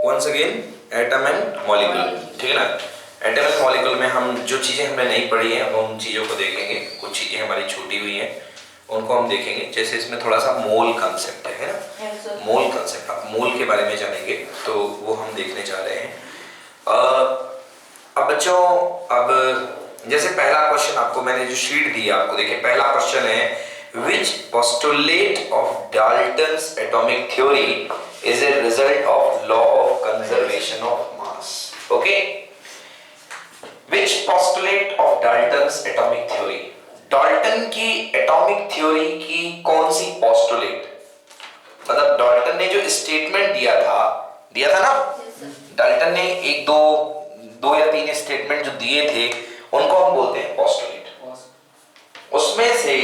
Once again atom and molecule, ठीक है ना। एटम एंड मॉलिक्यूल में हम जो चीज़ें हमने नहीं पढ़ी हैं उन चीज़ों को देखेंगे। कुछ चीज़ें हमारी छूटी हुई हैं उनको हम देखेंगे। जैसे इसमें थोड़ा सा मोल कंसेप्ट है ना, मोल कंसेप्ट, आप मोल के बारे में जानेंगे तो वो हम देखने जा रहे हैं। अब बच्चों, अब जैसे पहला क्वेश्चन आपको मैंने जो शीट दी आपको, देखिए पहला क्वेश्चन है which postulate of Dalton's atomic theory is a result of law of conservation of mass? Okay, which postulate of Dalton's atomic theory? Dalton की एटॉमिक थ्योरी की कौन सी पोस्टुलेट, मतलब डाल्टन ने जो स्टेटमेंट दिया था ना, डाल्टन ने एक दो या तीन स्टेटमेंट जो दिए थे उनको हम बोलते हैं पोस्टुलेट। उसमें से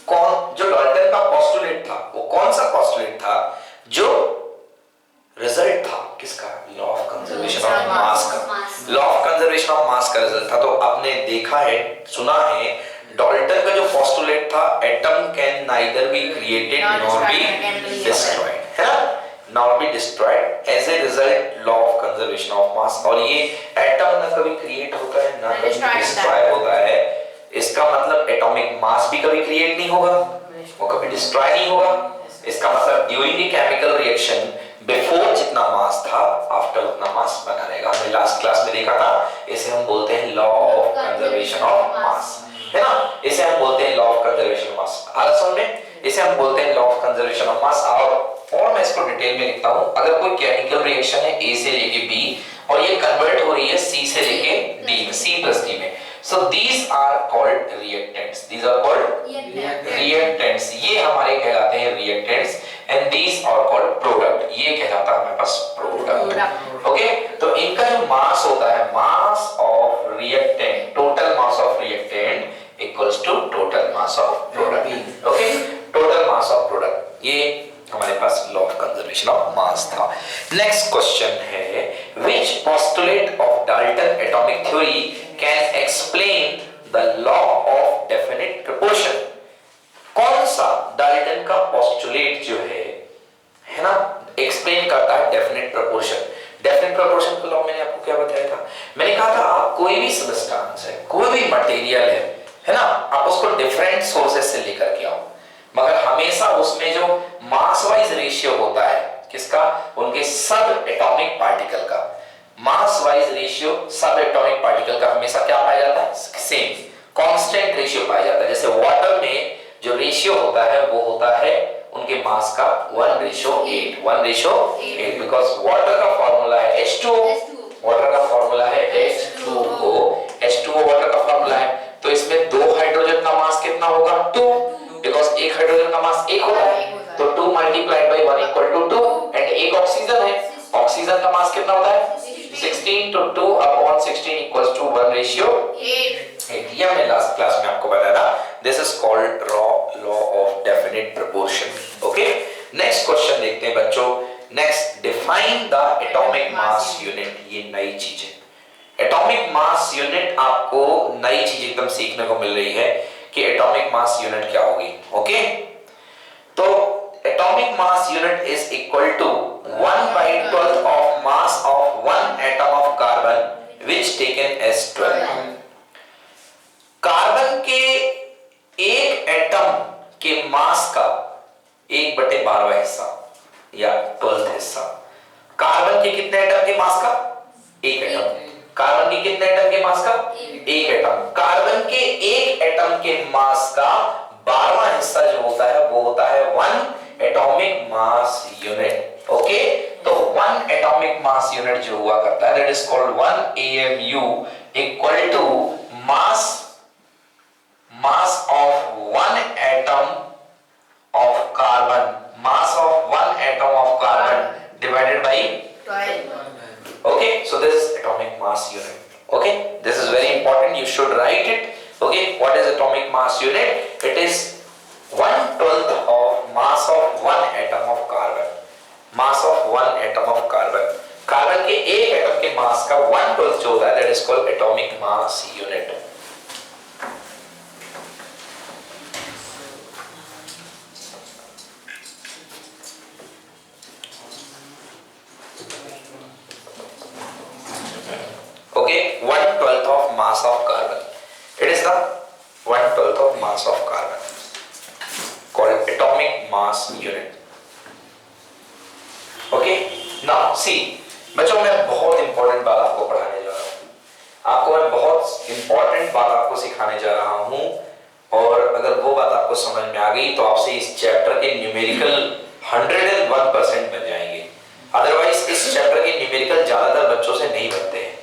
कौन, जो डाल्टन का पोस्टुलेट था वो कौन सा पोस्टुलेट था जो रिजल्ट था किसका, law of conservation of mass का। Law of conservation of mass का रिजल्ट था। तो आपने देखा है, सुना है, डाल्टन का जो पोस्टुलेट था, atom can neither be created nor be destroyed, है ना, nor be destroyed as a result law of conservation of mass. और ये एटम ना कभी क्रिएट होता है ना कभी डिस्ट्रॉय होता है। इसका मतलब एटॉमिक मास भी कभी क्रिएट नहीं होगा, वो कभी डिस्ट्रॉय नहीं होगा। इसका मतलब during the chemical reaction before जितना मास था आफ्टर उतना मास बना रहेगा। हमने लास्ट क्लास में देखा था, इसे हम बोलते हैं लॉ ऑफ कंजर्वेशन ऑफ मास, है ना। इसे हम बोलते हैं लॉ ऑफ कंजर्वेशन ऑफ मास। आगे समझ में, इसे हम बोलते हैं law of conservation of mass. और मैं इसको डिटेल में लिखता हूं। अगर कोई केमिकल रिएक्शन है ए से लेके बी और ये कन्वर्ट हो रही है सी से लेके डी में, सी प्लस डी में, so these are called reactants, these are called reactants, ये हमारे कहलाते हैं reactants and these are called product, ये कहलाता है हमारे पास product। ओके, तो इनका जो मास होता है, mass of reactant, total mass of reactant equals to total mass of product. Okay, total mass of product, ये हमारे पास law of conservation of mass था। नेक्स्ट क्वेश्चन है which postulate of Dalton atomic theory can explain the law of definite proportion? कौन सा Dalton का postulate जो है ना, एक्सप्लेन करता है डेफिनेट प्रोपोर्शन। डेफिनेट प्रोपोर्शन का लॉ मैंने आपको क्या बताया था, मैंने कहा था आप कोई भी सब्सटेंस है, कोई भी मटेरियल है ना, आप उसको डिफरेंट सोर्सेस से लेकर के आओ, मगर हमेशा उसमें जो मास वाइज रेशियो होता है किसका, उनके सब एटॉमिक पार्टिकल का मास वाइज रेशियो, सब एटॉमिक पार्टिकल का हमेशा क्या पाया जाता है, सेम कांस्टेंट रेशियो पाया जाता है। जैसे वाटर में जो रेशियो होता है वो होता है उनके मास का 1:8, 1:8, बिकॉज वाटर का फॉर्मूला है H2O, वाटर का फॉर्मूला है H2O, H2O वाटर का फॉर्मूला है। तो इसमें दो हाइड्रोजन का मास कितना होगा, 2, बिकॉज एक हाइड्रोजन का मास 1 होता है, तो 2 multiplied by 1 equal to 2, and एक ऑक्सीजन है, ऑक्सीजन का मास कितना होता है 16, तो 2 अपॉन 16 इक्वल्स टू 1:8। ये हमने लास्ट क्लास में आपको बताया था। This is called law of definite proportion. Okay, next question देखते हैं बच्चों। Next, define the atomic mass unit. ये नई चीज है, एटॉमिक मास यूनिट, आपको नई चीज एकदम सीखने को मिल रही है कि एटॉमिक मास यूनिट क्या होगी। ओके, तो atomic mass unit is equal to 1/12 of mass of one atom of carbon which taken as 12। Carbon के एक एटम के मास का 1/12 हिस्सा या 12th हिस्सा, कार्बन के कितने एटम के मास का, एक एटम, कार्बन के कितने एटम के मास का, एक एटम, कार्बन के एक एटम के मास का 12वां हिस्सा जो होता है वो होता है 1 एटॉमिक मास यूनिट। ओके, तो 1 एटॉमिक मास यूनिट जो हुआ करता है that is called 1 AMU equal to mass of 1 atom of carbon, mass of 1 atom of carbon divided by 12। Okay, so this is atomic mass unit. Okay, this is very important, you should write it. Okay, what is atomic mass unit? It is 1/12 of mass of 1 atom of carbon, mass of 1 atom of carbon, carbon के एक atom के मास का 1/12 जो होता है that is called atomic mass unit। mass of carbon. It is the 1/12 of mass of carbon, called atomic mass unit. Okay, now see, बच्चों मैं बहुत इंपॉर्टेंट बात आपको पढ़ाने जा रहा हूँ, आपको मैं बहुत इंपॉर्टेंट बात आपको सिखाने जा रहा हूँ, और अगर वो बात आपको समझ में आ गई तो आपसे इस चैप्टर के न्यूमेरिकल 101% बन जाएंगे। अदरवाइज इस चैप्टर के न्यूमेरिकल ज्यादातर बच्चों से नहीं बनते हैं,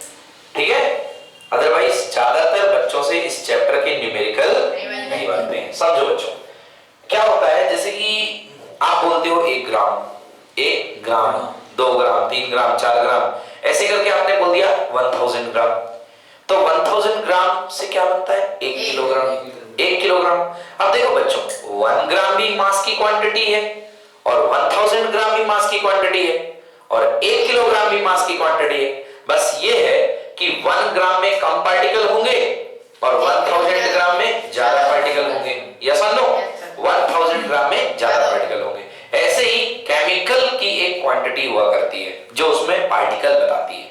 ठीक है? अदरवाइज ज्यादातर बच्चों से इस चैप्टर के न्यूमेरिकल नहीं बनते हैं। समझो बच्चों, क्या होता है, जैसे कि आप बोलते हो 1 ग्राम, 2 ग्राम, 3 ग्राम, 4 ग्राम, ऐसे करके आपने बोल दिया 1000 ग्राम। तो 1000 ग्राम से क्या बनता है? 1 किलोग्राम। 1 किलोग्राम। अब देखो बच्चों, 1 ग्राम भी मास की क्वांटिटी है और 1000 ग्राम भी मास की क्वांटिटी है और 1 किलोग्राम भी मास की क्वांटिटी है। बस ये है कि 1 ग्राम में कम पार्टिकल होंगे और 1000 ग्राम में ज्यादा पार्टिकल होंगे। यस और नो? 1000 ग्राम में ज्यादा पार्टिकल होंगे। ऐसे ही केमिकल की एक क्वांटिटी हुआ करती है जो उसमें पार्टिकल बताती है।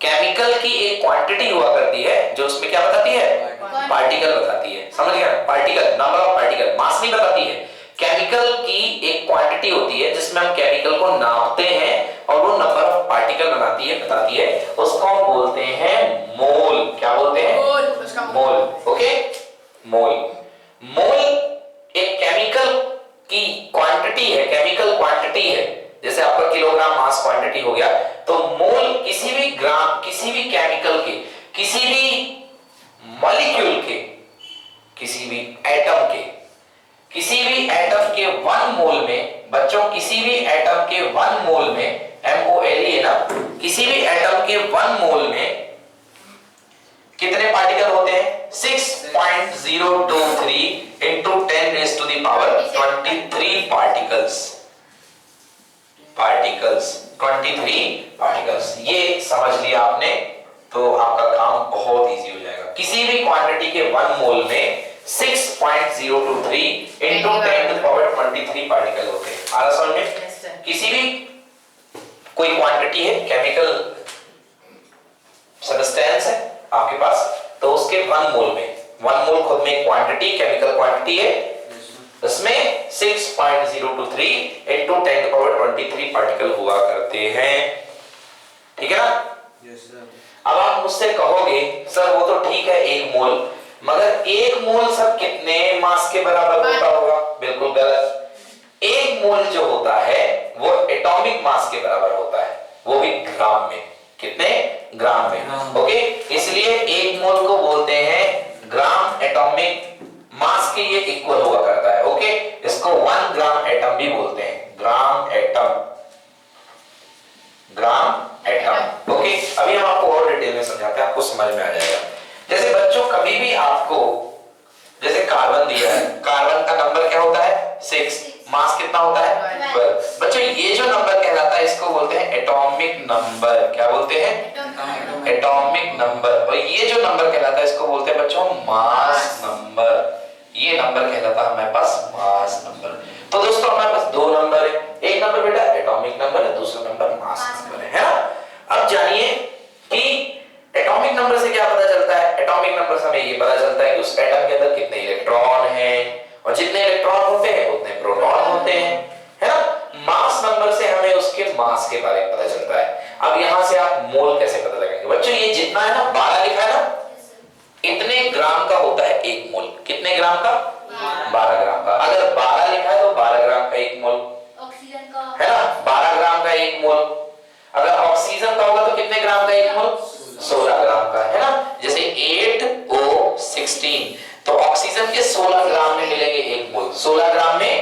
केमिकल की एक क्वांटिटी हुआ करती है जो उसमें क्या बताती है? पार्टिकल बताती है। समझ गया? पार्टिकल, नंबर ऑफ पार्टिकल, मास नहीं बताती है। केमिकल की एक क्वांटिटी होती है जिसमें हम केमिकल को नापते हैं और वो नंबर ऑफ पार्टिकल बताती है, उसको हम बोलते हैं मोल। क्या बोलते हैं? मोल। ओके, मोल। मोल एक केमिकल की क्वांटिटी है, केमिकल क्वांटिटी है। जैसे आपका किलोग्राम मास क्वांटिटी हो गया, तो मोल किसी भी ग्राम, किसी भी केमिकल के, किसी भी मॉलिक्यूल के, किसी भी एटम के, किसी भी एटम के 1 मोल में, बच्चों किसी भी एटम के 1 मोल में, MOLE है ना, किसी भी एटम के 1 मोल में कितने पार्टिकल होते हैं? 6.023 into 10 raised to the power 23 particles. 23 particles. ये समझ लिया आपने तो आपका काम बहुत इजी हो जाएगा। किसी भी क्वांटिटी के 1 मोल में 6.023 into 10 to the power 23 particle होते हैं। आ रहा समझ में? किसी भी कोई क्वांटिटी है, केमिकल सब्सटेंस है आपके पास, तो उसके 1 मोल में, 1 मोल खुद में क्वांटिटी, केमिकल क्वांटिटी है, उसमें 6.023 into 10 to the power 23 particle हुआ करते हैं। ठीक है ना? Yes sir. अब आप मुझसे कहोगे सर वो तो ठीक है 1 मोल, मगर 1 मोल सर कितने मास के बराबर होता होगा? बिल्कुल गलत। 1 मोल जो होता है वो एटॉमिक मास के बराबर होता है, वो भी ग्राम में। कितने? ग्राम में। ओके, इसलिए 1 मोल को बोलते हैं ग्राम एटॉमिक मास के, ये इक्वल हुआ करता है। ओके, इसको 1 ग्राम एटम भी बोलते हैं, gram atom, gram atom. Okay, अभी हम आपको और डिटेल में समझाते हैं, आपको समझ में आ जाएगा। जैसे बच्चों कभी भी आपको जैसे कार्बन दिया है, कार्बन का नंबर क्या होता है? 6, मास कितना होता है? 12। बच्चों ये जो नंबर कहलाता है इसको बोलते हैं एटॉमिक नंबर। क्या बोलते हैं? Atomic number. और ये जो नंबर कहलाता है इसको बोलते हैं बच्चों मास नंबर। ये नंबर कहलाता है हमारे पास मास नंबर। तो दोस्तों हमारे पास 2 नंबर है, एक नंबर बेटा एटॉमिक नंबर है, दूसरा नंबर मास नंबर है ना? अब जानिए कि एटॉमिक नंबर से क्या पता चलता है? एटॉमिक नंबर से हमें ये पता चलता है कि उस एटम के अंदर कितने इलेक्ट्रॉन हैं, और जितने इलेक्ट्रॉन होते हैं उतने प्रोटॉन होते हैं, है ना? मास नंबर से हमें उसके मास के बारे में पता चलता है। अब यहां से आप मोल कैसे पता लगाएंगे? बच्चों ये जितना है ना, 12 लिखा है ना, इतने ग्राम का होता है 1 मोल। कितने ग्राम का? 12 ग्राम का। अगर 12 लिखा है तो 12 ग्राम का 1 मोल, ऑक्सीजन का है ना? 12 ग्राम का 1 मोल। अगर ऑक्सीजन का होगा तो कितने ग्राम का 1 मोल? 16 ग्राम का, है ना? जैसे 8O16, तो ऑक्सीजन के 16 ग्राम में मिलेंगे 1 मोल, 16 ग्राम में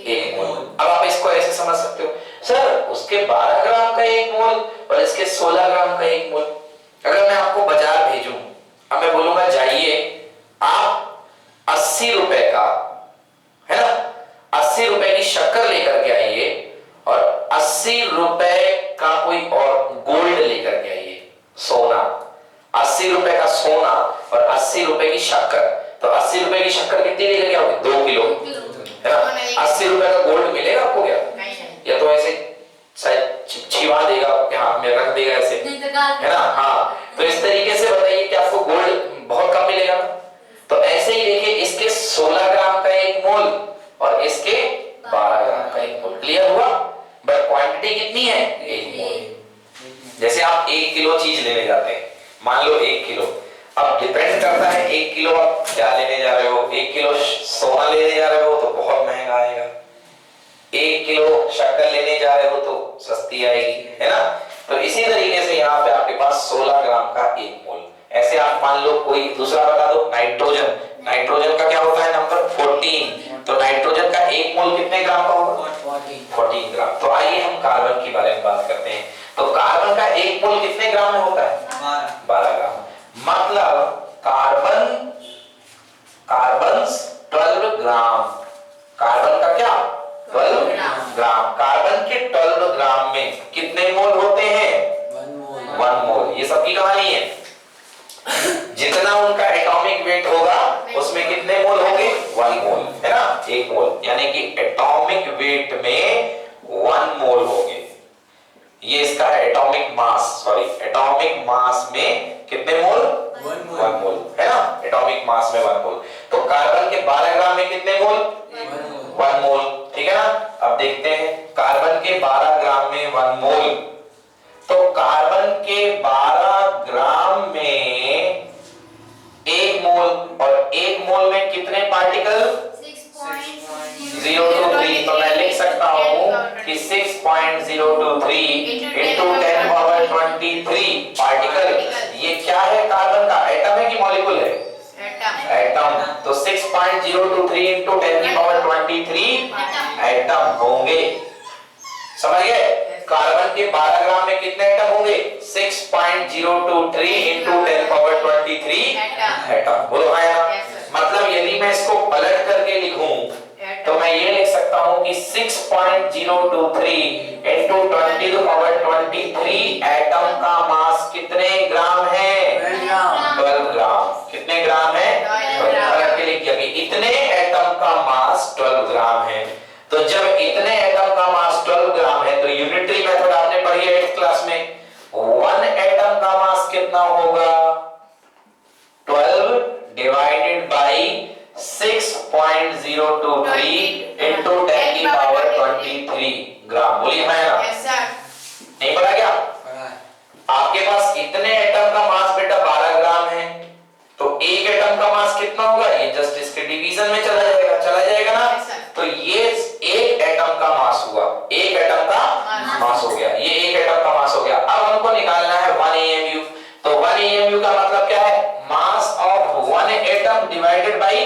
1 मोल। अब आप इसको ऐसे समझ सकते हो, सर उसके 12 ग्राम का 1 मोल और इसके 16 ग्राम का 1 मोल। अगर मैं आपको बाजार भेजूं, अब मैं बोलूंगा जाइए आप 80 रुपए का, है ना, 80 रुपए की शक्कर लेकर के आइए और 80 रुपए का कोई और गोल्ड लेकर के आइए, सोना। 80 रुपए का सोना और 80 रुपए की शक्कर, तो 80 रुपए की शक्कर कितनी लेकर के आओगे? 2 किलो, है ना? 80 रुपए का गोल्ड मिलेगा आपको क्या? या तो ऐसे शायद छिपा देगा आपके हाथ में, रख देगा ऐसे, है ना? हाँ, तो इस तरीके से बताइए कि आपको गोल्ड है? 1 मोल। जैसे आप 1 किलो चीज लेने जाते हैं, मान लो 1 किलो, अब डिपेंड करता है 1 किलो आप क्या लेने जा रहे हो। 1 किलो सोना लेने जा रहे हो तो बहुत महंगा आएगा, 1 किलो शक्कर लेने जा रहे हो तो सस्ती आएगी, है ना। तो इसी तरीके से यहाँ पे आपके पास 16 ग्राम का 1 मोल। ऐसे आप मान लो कोई दूसरा बता दो, नाइट्रोजन। नाइट्रोजन का क्या होता है नंबर 14, तो नाइट्रोजन का 1 मोल कितने ग्राम का होगा? 14 ग्राम। तो आइए हम कार्बन के बारे में बात करते हैं। तो कार्बन का 1 मोल कितने ग्राम में होता है? 12 ग्राम। मतलब कार्बन 12 ग्राम। कार्बन का क्या 12 ग्राम। कार्बन के 12 ग्राम में कितने मोल होते हैं? 1 मोल। ये सबकी कहानी है। जितना उनका एटॉमिक वेट होगा उसमें कितने मोल होंगे? 1 मोल, है ना। 1 मोल यानी कि एटॉमिक वेट में 1 मोल होंगे। ये इसका atomic mass, sorry atomic mass में कितने मोल? 1 मोल, है ना। एटॉमिक मास में 1 मोल। तो कार्बन के 12 ग्राम में कितने मोल? 1 मोल, ठीक है ना। अब देखते हैं कार्बन के 12 ग्राम में 1 मोल। तो कार्बन के 12 ग्राम में 1 मोल, और 1 मोल में कितने पार्टिकल? 6.023। तो मैं लिख सकता हूं कि 6.023 into 10 पावर 23 पार्टिकल। ये क्या है? कार्बन का एटम है कि मॉलिक्यूल है? एटम। तो 6.023 into 10 की पावर 23 एटम होंगे। समझ गए? कार्बन के 12 ग्राम में कितने एटम होंगे? 6.023 into 10 पावर 23 एटम। बोलो हाँ या ना? मतलब यदि मैं इसको पलट करके लिखूं तो मैं ये लिख सकता हूं कि 6.023 into 10 to the power 23 atom का मास कितने ग्राम है? 12 ग्राम। कितने ग्राम है? 12 के लिख दिया कि इतने एटम का मास 12 ग्राम है। तो जब इतने एटम का मास 12 ग्राम है तो यूनिटरी मेथड आपने पढ़ी है 8th क्लास में। 1 एटम का मास कितना होगा? 12 डिवाइडेड बाई 6.023 into 10 की पावर 23 ग्राम। बोलिए हाँ या ना? नहीं पढ़ा क्या? आपके पास इतने एटम का मास बेटा 12 ग्राम है, तो एक एटम का मास कितना होगा? ये जस्ट इसके डिवीजन में चला जाएगा ना। तो ये एक एटम का मास हुआ, एक एटम का मास हो गया, ये एक एटम का मास हो गया। अब हमको निकालना है 1 AMU। तो 1 AMU का मतलब क्या है? Mass of 1 atom divided by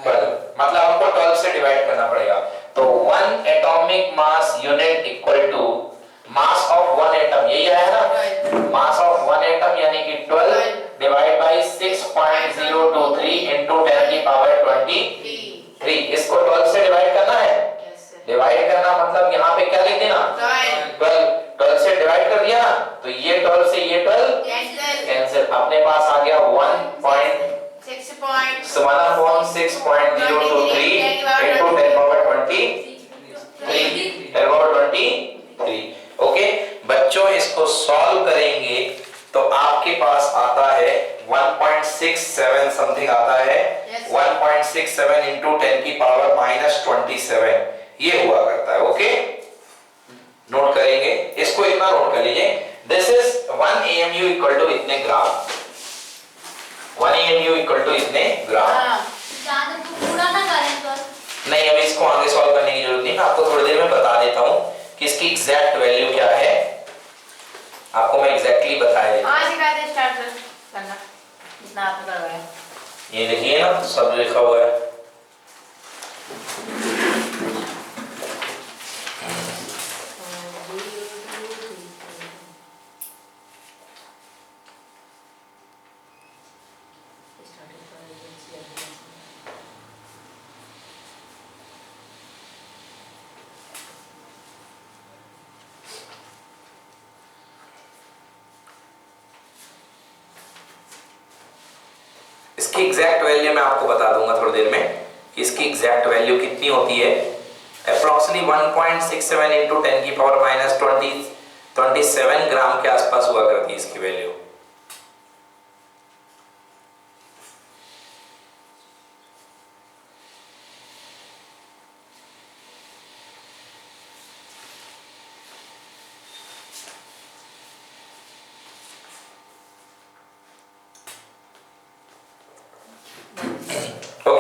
12। मतलब हमको 12 से डिवाइड करना पड़ेगा। तो 1 atomic mass unit equal to mass of 1 atom, यही आया ना। मास ऑफ 1 एटम यानी कि 12 डिवाइड बाई 6.023 into 10 की पावर 23। इसको 12 से डिवाइड करना है। डिवाइड करना मतलब यहाँ पे क्या लिख देना? 12 से डिवाइड कर दिया ना, तो ये 12 से ये 12 कैंसिल। अपने पास आ गया 1.6.023 into 10 पावर 23। ओके बच्चों, इसको सॉल्व करेंगे तो आपके पास आता है 1.67 समथिंग आता है। 1.67 into 10 की पावर -27 ये हुआ करता है। ओके नोट करेंगे इसको, इतना नोट कर लीजिए। This is 1 AMU equal to इतने ग्राम। 1 AMU इक्वल टू इतने ग्राम। पूरा ना करें तो नहीं, अभी इसको आगे सॉल्व करने की जरूरत नहीं, मैं आपको थोड़ी देर में बता देता हूं कि इसकी एग्जैक्ट वैल्यू क्या है। आपको मैं एग्जैक्टली बताया देता हूं। आज सिखाते स्टार्ट करना जितना आपने करवाया। ये देखिए ना, सब लिखा हुआ है। इसकी एग्जैक्ट वैल्यू मैं आपको बता दूंगा थोड़ी देर में कि इसकी एग्जैक्ट वैल्यू कितनी होती है। अप्रॉक्सिमेटली 1.67 into 10 की पावर -27 ग्राम के आसपास हुआ करती है इसकी वैल्यू।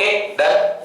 Okay done.